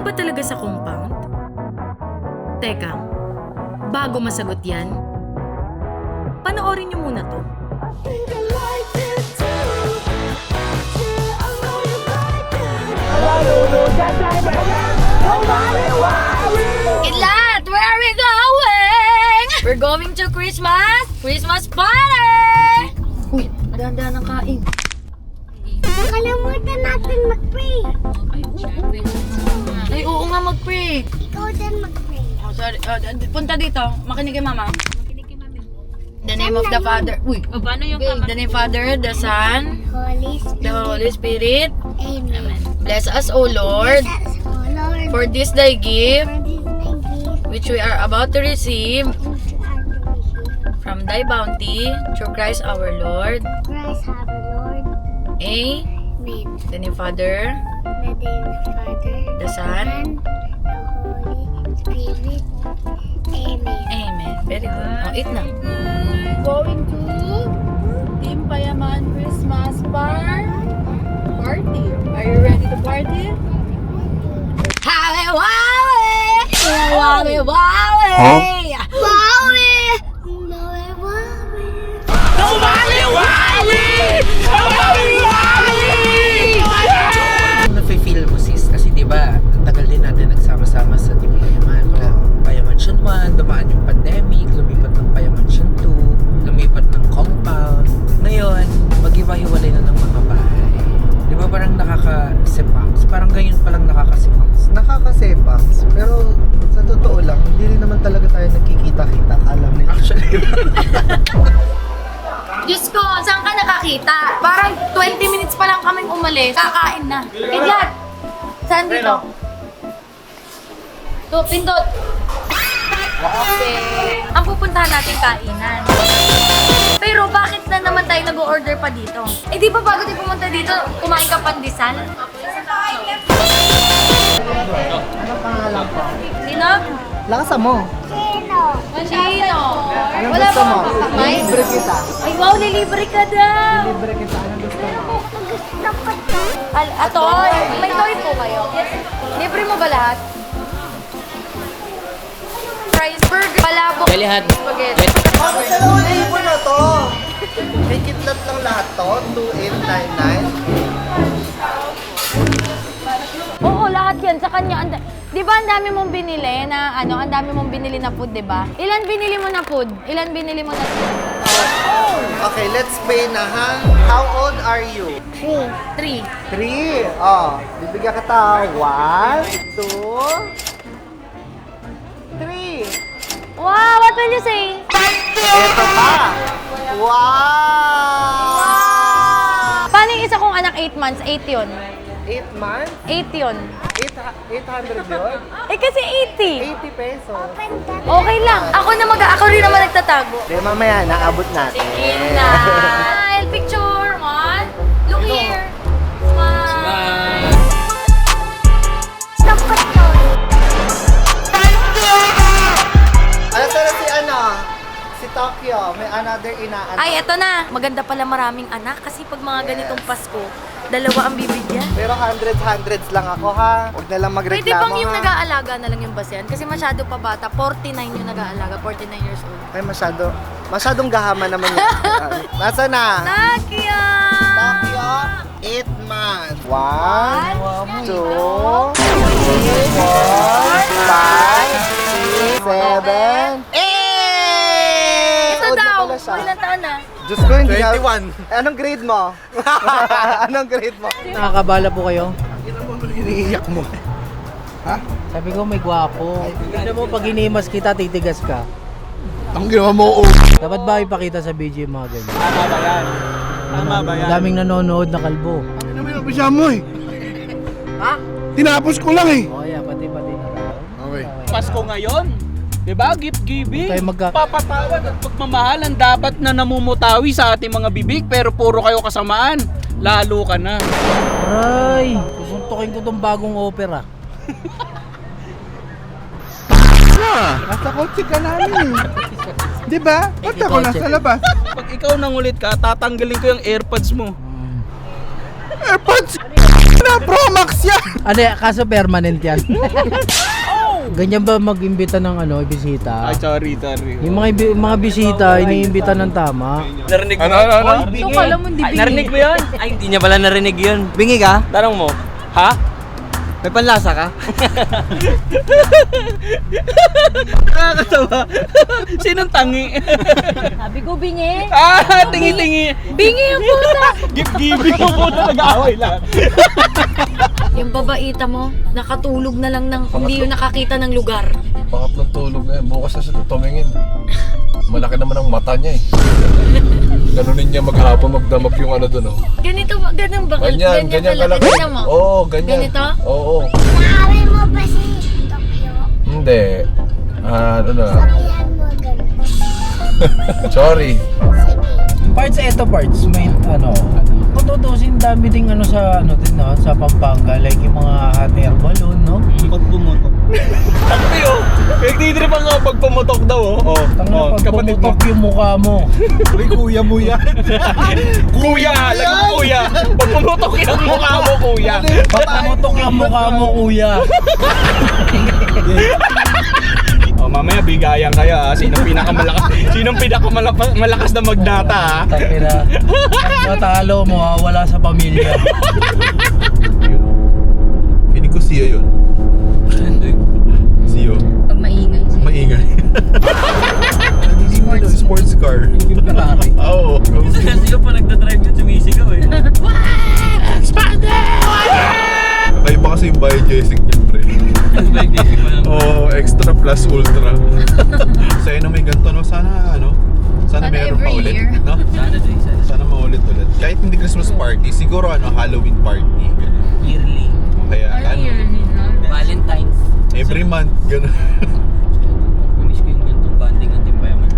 ba talaga sa compound? Teka, bago masagot yan, panoorin niyo muna to. Kidlat, where are we going? We're going to Christmas party! Uy, dahan-dahan ng kain. Nakalimutan natin mag-pray. Ay, oo nga, mag-pray. Ikaw din mag-pray. Oh, sorry. Punta dito. Makinig kay Mama. In the name of the Father. Uy, paano yung in the name of Father, the Son, Holy Spirit. the Holy Spirit. Amen. Bless us, O Lord, Bless us, O Lord, for this thy gift, for this thy gift, which we are about to receive which are to receive. from thy bounty, through Christ our Lord. Christ our Lord. Amen. Amen. In the name of Father, The name of the Father, the Son, the Holy Spirit. Amen. Amen. Very good. Oh, eat na. Going to Team Payaman Christmas party. Are you ready to party? Happy Wowie! Wowie, Wowie! Wowie! Wowie! Nafe-feel mo sis kasi di ba ang tagal din natin nagsama-sama sa Team Payaman. Payamansyon 1, dumaan yung pandemic, lumipat ng Payamansyon 2, lumipat ng compound. Ngayon, mag-iwa-hiwalay na ng mga bahay. Di ba parang nakaka-sepangs? Parang ganyan palang nakaka-sepangs. Nakakasepangs, pero sa totoo lang, hindi rin naman talaga tayo nagkikita-kita. Alam nila. Actually, Diyos ko, saan ka nakakita? Parang 20 minutes pa lang kaming umalis. Kakain na. Kidlat! Saan dito? To, pindot. Okay. Ang pupuntahan natin kainan. Pero bakit na naman tayo nag-order pa dito? Eh di ba bago tayo pumunta dito, kumain ka pandesal? Ano pangalan ko? Sino? Lakasan mo. Sino? Anong Wala gusto mo? bang sakay? Libre kita. Ay wow, lilibre ka daw! Libre kita. Anong gusto mo? Gusto ko to. Toy! May toy po kayo? Yes. Libre mo ba lahat? Fries, burger, palabok, spaghetti. Hindi mo na to. May kitlat lang lahat to. 2899. Oo, lahat yan. Sa kanya. Di ba ang dami mong binili na ang dami mong binili na food, di ba? Ilan binili mo na food? Ilan binili mo na food? Okay, let's pay na ha. How old are you? 3. 3. Oh, bibigyan kita. 1, 2, 3. Wow, what will you say? Ito pa. Wow! Paano yung isa kong anak 8 months? 8 yun. 8 months? 8 yun. 800 yun? Eh kasi 80. 80 pesos. Okay lang. Ako rin naman nagtatago. Di mamaya, naabot natin. Smile! Picture! One. Look here. Smile. Gusto ko to. Ano sila si Tokyo, may another inaanak. Ay, eto na. Maganda pala maraming anak kasi pag mga ganitong Pasko, dalawa ang bibigyan. Pero hundreds lang ako ha. Huwag na lang magreklamo Pwede bang yung ha. nag-aalaga na lang yung basehan? Kasi masyado pa bata. 49 yung nag-aalaga. 49 years old. Ay, masyadong gahama naman yun. Nasa na? Takya! Tokyo, 8 months. 1, 2, 3, 4, 5, 6, 7, 8! Ito Old na daw. pala siya. Ilang taon na? Diyos ko, hindi 21. Anong grade mo? Anong grade mo? Nakakabala po kayo? Iniiyak mo. Sabi ko may gwapo. Tignan mo pag inimas kita, titigas ka. Ang ginawa mo, Dapat ba ipakita sa BG yung mga ganyan? tama ba yan? Tama ba yan? Daming nanonood na kalbo. Ano may napisa mo eh? Ha? Tinapos ko lang eh. O kaya, pati na tayo. Okay. Pasko ngayon. Diba? Gift giving. Tayo Papatawad at pagmamahalan dapat na namumutawi sa ating mga bibig pero puro kayo kasamaan. Lalo ka na. Aray! Susuntukin ko tong bagong opera. Nasa kotse ka namin eh. Di ba? Ba't ako nasa labas? Pag ikaw nangulit ka, tatanggalin ko yung AirPods mo. AirPods! na, Pro Max yan! Ano yan? Kaso permanent yan. Ganyan ba mag-imbita ng bisita? sorry. Yung mga bisita, iniimbita ng tama. Narinig mo? Ano? Ito kala mo hindi Ay, narinig mo yun? Ay, hindi niya pala narinig yun. Bingi ka? Tanong mo. Ha? May panlasa ka? Nakakatawa. Sinong tangi? Sabi ko, bingi. Tingi-tingi. Bingi yung puta. Gift-giving mo po na nag-aaway lang. Yung babaita mo, nakatulog na lang ng hindi yung nakakita ng lugar. Pangatlong tulog na yan. Bukas na siya tumingin. Malaki naman ang mata niya eh. Ganunin niya maghapon magdamag yung doon oh. Ganun ba? Ganyan kalaki. Ganyan mo? Oo, ganyan. Ganito? Oo. Naaway mo pa si Tokyo. Hindi. Ano na. Sabihan mo ganun. Sorry. Parts, may kung tutusin, dami ding sa sa Pampanga, like yung mga hot air balloon, no? Pagpumutok. Takpi oh. Nagtitrip ang pagpumutok daw oh. Tangina, pag pumutok yung mukha mo. Uy, kuya mo yan. Kuya, alam mo kuya. Pagpumutok yung mukha mo, kuya. Pag pumutok yung mukha mo, kuya. Mamaya bigayan kayo Sinong pinakamalakas na magdata Tangina. Natalo mo, wala sa pamilya. Pinig ko siya yun. Siyo. Pag maingay. Maingay. Sports car. Oo. Sino pa nagdadrive yun? Sumisigaw eh. Kakaiba kasi yung biojessic niya, pre. Oo, extra plus ultra. Sa'yo na may ganito, no? Sana meron pa ulit. No? Sana maulit ulit. Kahit hindi Christmas party, siguro Halloween party. Ganun. Yearly. Kaya Valentine's. every month, gano'n. Miss ko yung ganitong banding ng Timpayaman.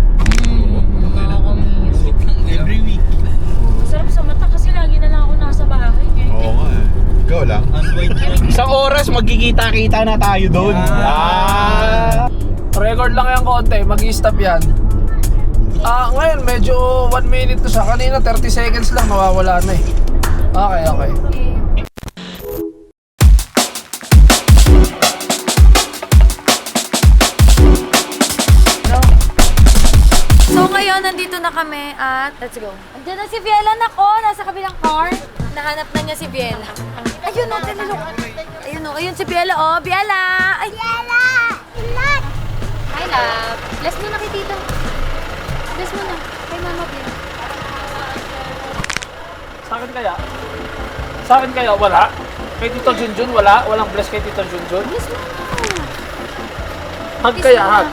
Every week. Masarap sa mata kasi lagi na lang ako nasa bahay. Oo nga eh. Ikaw lang. Isang oras magkikita-kita na tayo doon. Record lang yung konti, mag-i-stop yan. Ngayon medyo 1 minute to siya. Kanina 30 seconds lang, nawawala na eh. Okay. So ngayon, nandito na kami at let's go. Andiyan na si Biela, nako, nasa kabilang car. Nahanap na niya si Biela. Ayun o, tinulog. Ayun si Biela, oh. Biela! Ay! Yala! Inat! Hi, love. Bless mo na kay Tito. Bless mo na. Kay Mama Biela. Sa akin kaya wala. Kay Tito Junjun wala. Walang bless kay Tito Junjun. Bless mo na. Hug kaya, hug.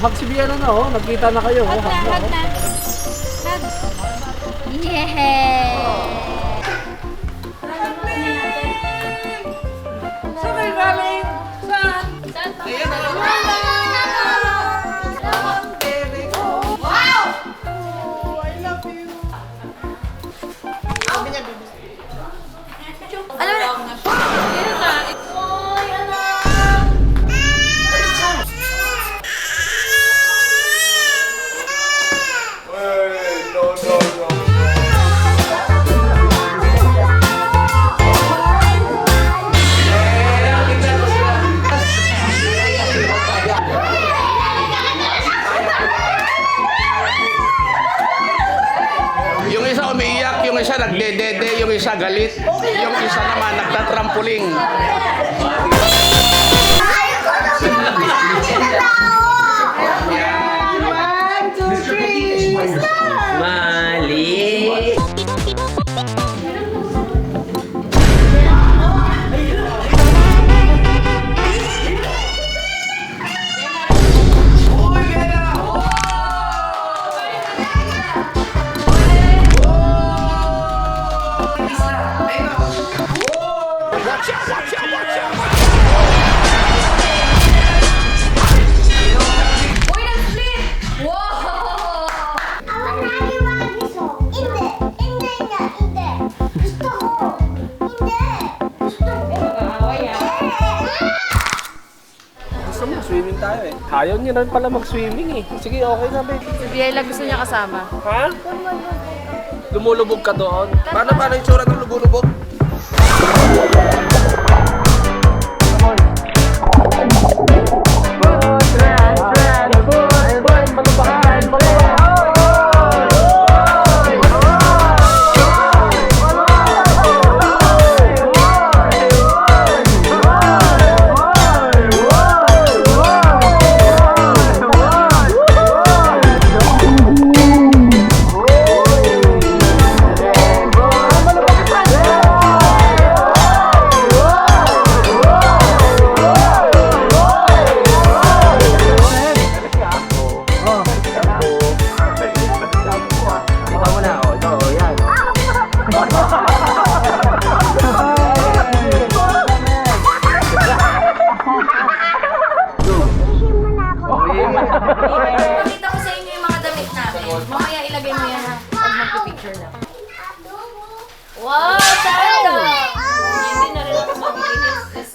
Hug si Biana na oh. Nagkita na kayo. Hug na, hug na. Hug. Yeah! Saan kayo galing? Saan? Alam mo na. Meron na. Oy, anak! Yung isa umiiyak, yung isa nagdedede, yung isa galit, yung isa naman nagtatrampuling. Mali. Uy, nag-split! Wow! Ang naniwaliso. Hindi. Hindi nga. Hindi. Gusto ko. Hindi. Gusto ko. Gusto mo, swimming tayo eh. Ayaw niya rin pala mag-swimming eh. Sige, okay na babe. Si Biela gusto niya kasama. Ha? Tumulog ako. Lumulubog ka doon. Paano yung tsura ng lumulubog? Pakita ko sa inyo yung mga damit namin. Mamaya ilagay mo yan ha. Pag magpipicture lang. Wow, Santa! Hindi na rin ako magbibigis.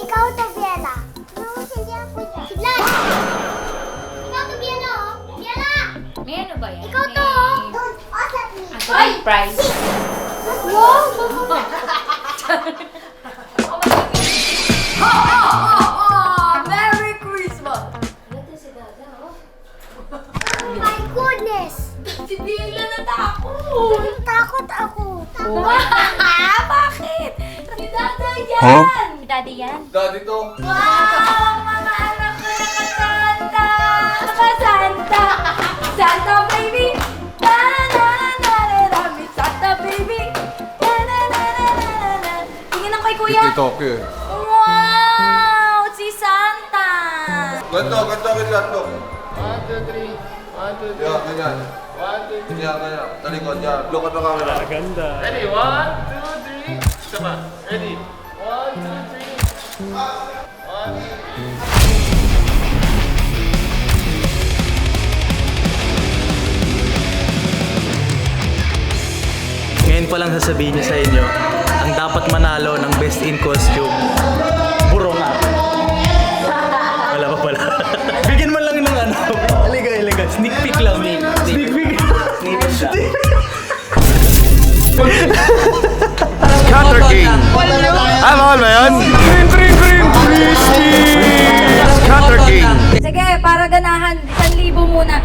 Ikaw to, Biela. No, hindi ako yan. Sigla! Ikaw to, Biela, oh. Biela! May ano ba yan? Ikaw to, oh. Don't fuss at me. Ay, prize. Wow! Merry Christmas! Oh my goodness! Si Biela natakot! Takot ako. Bakit? Si Dada yan! Si Daddy yan? Daddy to. Wow! Mga anak ko naka-Santa! Naka-Santa! Santa baby! Na-na-na-na-na-na! Miss Santa baby! Na-na-na-na-na-na! Tingin ako kay Kuya! Tokyo. Wow! Si Santa! Ganto kita. 1, 2, 3. 1, 2, 3. Yeah, ganyan. 1, 2, 3. Yeah, ganyan. Talikod yan. Look at the camera. Ready? 1, 2, 3. Sama. Ready? 1, 2, 3. 1, 2, 3. Ngayon pa lang sasabihin niya sa inyo, ang dapat manalo ng Best in Costume, burong nga. Wala pa pala. Bigyan mo lang ng ano. Halika. Sneak peek lang. Sneak peek. Scatter King. Ah, bawal ba yun? Green. Scatter King. Sige, para ganahan, 1,000 muna.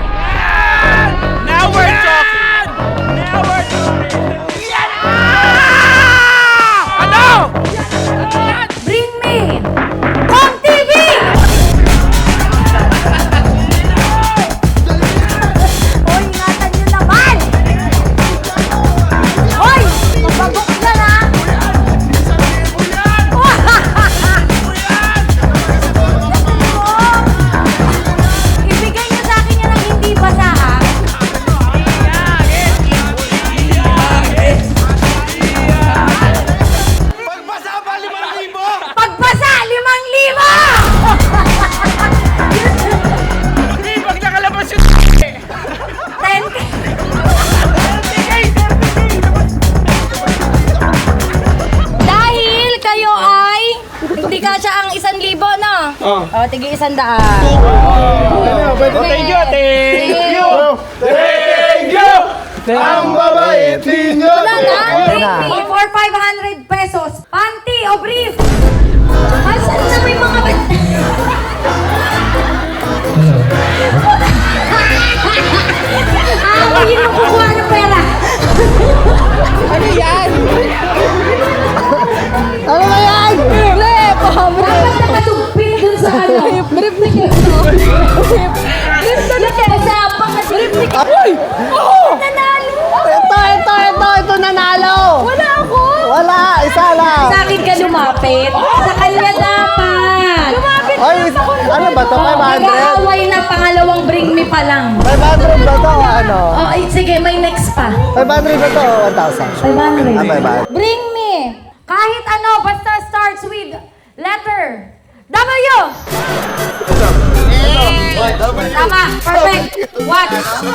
Now we're talking. Ano? Bring me! Home TV! Hoy, ingatan nyo naman! Hoy! Mabagok na na! Ibigay nyo sa akin yan ang hindi basa, ha? Pagbasa, 5,000! Pag nakalabas yung 10K! Dahil kayo ay hindi kasya ang 1,000, no? O, tigi 100. Thank you! Ang babait ninyo! Wala na, for 500 pesos. Panty o brief. Asan na may mga yun ang kukuha ng pera. Ano yan? Ano ba yan? Dapat nakatugpit dun sa ano. Brief na yun. Brief na yun. Sa pang-brief na yun. Ay! Nanalo. Ito nanalo! Wala ako. Wala! Isa lang! Sa akin ka lumapit. Sa kanya dapat. Lumapit Ay, ano ba to? 500? Nag-aaway na pangalawang bring me pa lang. 500 ba to? Ano? Oh, ay, sige, may next pa. 500 ba to? 1,000? 500. Bring me. Kahit ano, basta starts with letter W. Tama, perfect. Watch.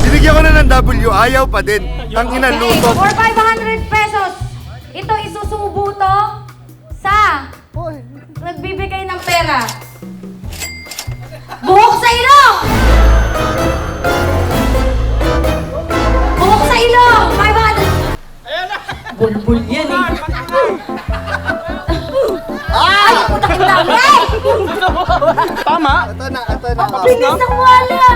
Binigyan ko na ng W, ayaw pa din. Ang Okay, inalutot. for 500 pesos, ito isusubo to sa nagbibigay ng pera. Buhok sa ilong! ilong, 500. Bulbul yan eh. Ay, puta kita. Tama. Ito na, ito na. Bilis ng wala.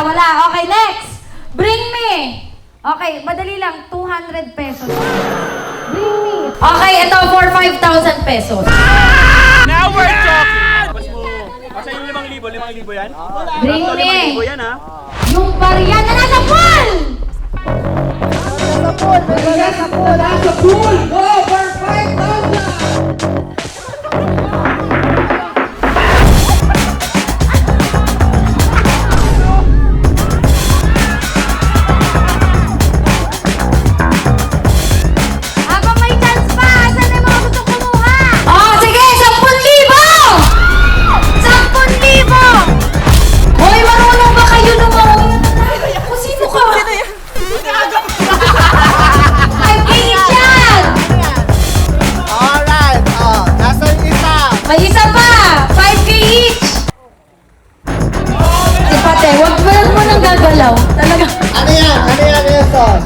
Wala. Okay, next. Bring me. Okay, madali lang. 200 pesos. Bring me. Okay, ito for 5,000 pesos. Now we're talking! Kasi yung 5,000 yan? Bring me. 5,000 yan ha? Yung barya na nasa pool! Habang may chance pa, saan yung mga gusto kumuha? Oh, sige, 10,000! 10,000! Hoy, marunong ba kayo naman? Kung sino ka? 5K each yan! Alright, nasa yung isa. May isa pa! 5K each! Si Pate, wag mo nang gagalaw. Talaga. Ano yan, son?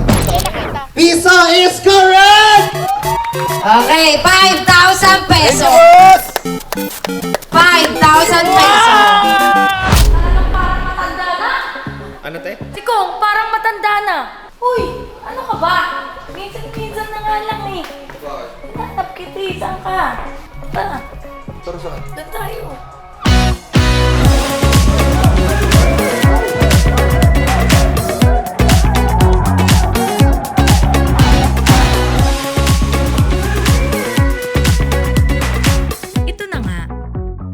Piso is correct! Okay, 5,000 pesos. 5,000 pesos. Ano te? Si Kong, parang matanda na. Uy, ano ka ba? Minsan-minsan na nga lang eh. Tinatap kita eh. Saan ka? Tara. Doon tayo. Ito na nga.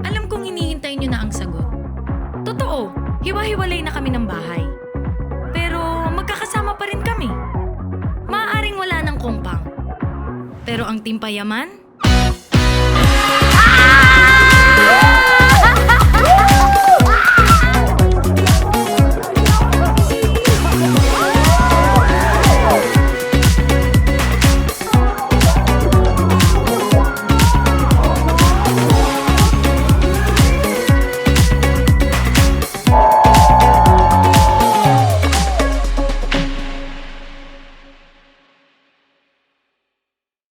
Alam kong hinihintay nyo na ang sagot. Totoo, hiwa-hiwalay na kami ng bahay. Pero magkakasama pa rin kami. Maaaring wala ng compound. Pero ang Team Payaman?